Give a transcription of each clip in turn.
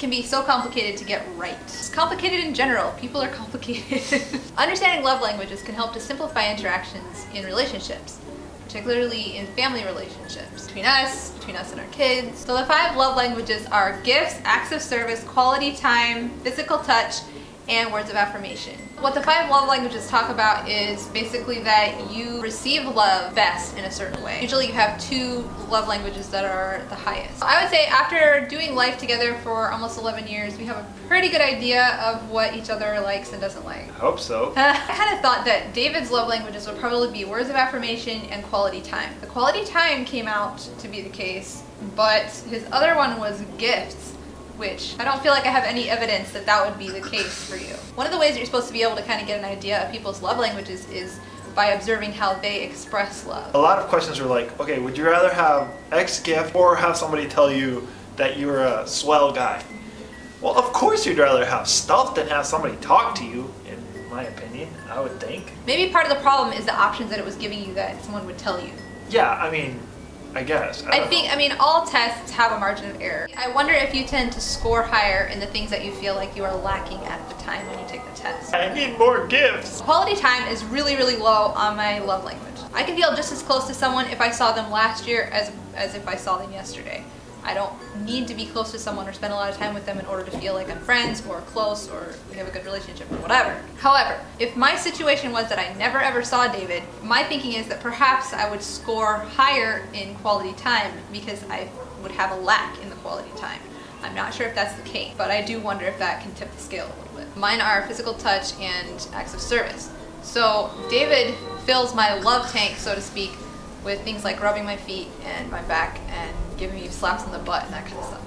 can be so complicated to get right. It's complicated in general. People are complicated. Understanding love languages can help to simplify interactions in relationships, particularly in family relationships, between us and our kids. So the 5 love languages are gifts, acts of service, quality time, physical touch, and words of affirmation. What the 5 love languages talk about is basically that you receive love best in a certain way. Usually you have 2 love languages that are the highest. I would say after doing life together for almost 11 years, we have a pretty good idea of what each other likes and doesn't like. I hope so. I kind of thought that David's love languages would probably be words of affirmation and quality time. The quality time came out to be the case, but his other one was gifts, which I don't feel like I have any evidence that that would be the case for you. One of the ways that you're supposed to be able to kind of get an idea of people's love languages is by observing how they express love. A lot of questions are like, okay, would you rather have X gift or have somebody tell you that you're a swell guy? Well, of course you'd rather have stuff than have somebody talk to you, in my opinion, I would think. Maybe part of the problem is the options that it was giving you that someone would tell you. Yeah, I mean, I guess. I mean, all tests have a margin of error. I wonder if you tend to score higher in the things that you feel like you are lacking at the time when you take the test. I need more gifts. Quality time is really, really low on my love language. I can feel just as close to someone if I saw them last year as if I saw them yesterday. I don't need to be close to someone or spend a lot of time with them in order to feel like I'm friends or close or we have a good relationship or whatever. However, if my situation was that I never ever saw David, my thinking is that perhaps I would score higher in quality time because I would have a lack in the quality time. I'm not sure if that's the case, but I do wonder if that can tip the scale a little bit. Mine are physical touch and acts of service. So David fills my love tank, so to speak, with things like rubbing my feet and my back and giving me slaps on the butt and that kind of stuff.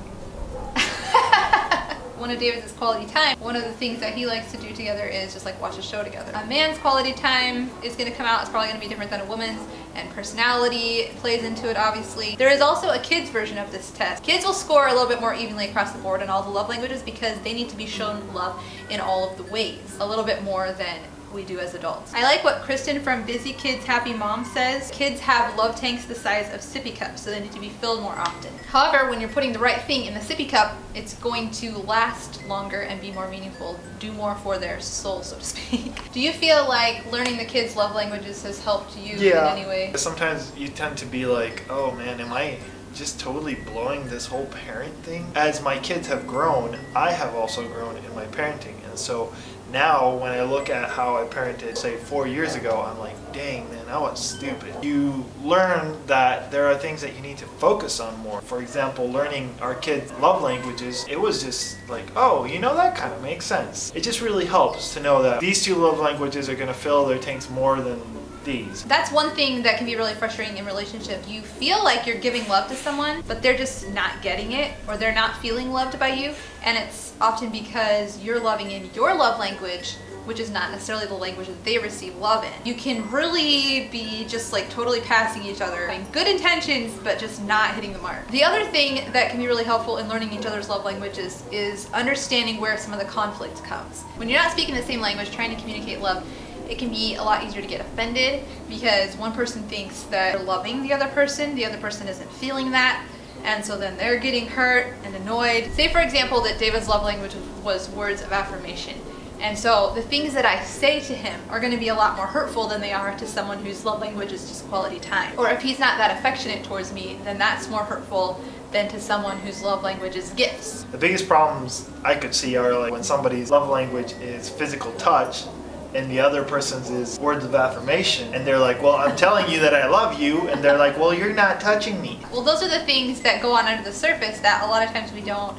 One of David's is quality time. One of the things that he likes to do together is just like watch a show together. A man's quality time is going to come out. It's probably going to be different than a woman's, and personality plays into it, obviously. There is also a kid's version of this test. Kids will score a little bit more evenly across the board in all the love languages because they need to be shown love in all of the ways, a little bit more than we do as adults. I like what Kristen from Busy Kids Happy Mom says. Kids have love tanks the size of sippy cups, so they need to be filled more often. However, when you're putting the right thing in the sippy cup, it's going to last longer and be more meaningful, do more for their soul, so to speak. Do you feel like learning the kids' love languages has helped you in any way? Sometimes you tend to be like, oh man, am I just totally blowing this whole parent thing? As my kids have grown, I have also grown in my parenting, and so now when I look at how I parented, say 4 years ago, I'm like, dang man, I was stupid. You learn that there are things that you need to focus on more. For example, learning our kids' love languages, it was just like, oh, you know, that kind of makes sense. It just really helps to know that these 2 love languages are going to fill their tanks more than these. That's one thing that can be really frustrating in relationships. You feel like you're giving love to someone, but they're just not getting it, or they're not feeling loved by you, and it's often because you're loving in your love language, which is not necessarily the language that they receive love in. You can really be just like totally passing each other, having good intentions, but just not hitting the mark. The other thing that can be really helpful in learning each other's love languages is understanding where some of the conflict comes. When you're not speaking the same language, trying to communicate love, it can be a lot easier to get offended because one person thinks that they're loving the other person isn't feeling that, and so then they're getting hurt and annoyed. Say for example that David's love language was words of affirmation, and so the things that I say to him are going to be a lot more hurtful than they are to someone whose love language is just quality time. Or if he's not that affectionate towards me, then that's more hurtful than to someone whose love language is gifts. The biggest problems I could see are like when somebody's love language is physical touch and the other person's is words of affirmation, and they're like, well, I'm telling you that I love you, and they're like, well, you're not touching me. Well, those are the things that go on under the surface that a lot of times we don't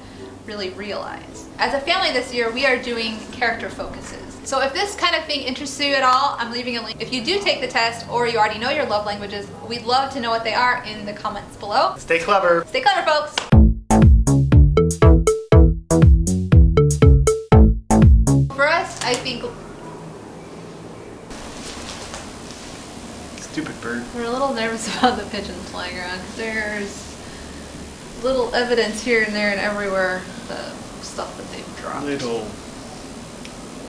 really realize. As a family this year, we are doing character focuses. So if this kind of thing interests you at all, I'm leaving a link. If you do take the test or you already know your love languages, we'd love to know what they are in the comments below. Stay clever. Stay clever, folks. For us, I think Stupid bird. we're a little nervous about the pigeons flying around because there's little evidence here and there and everywhere of the stuff that they've dropped. Little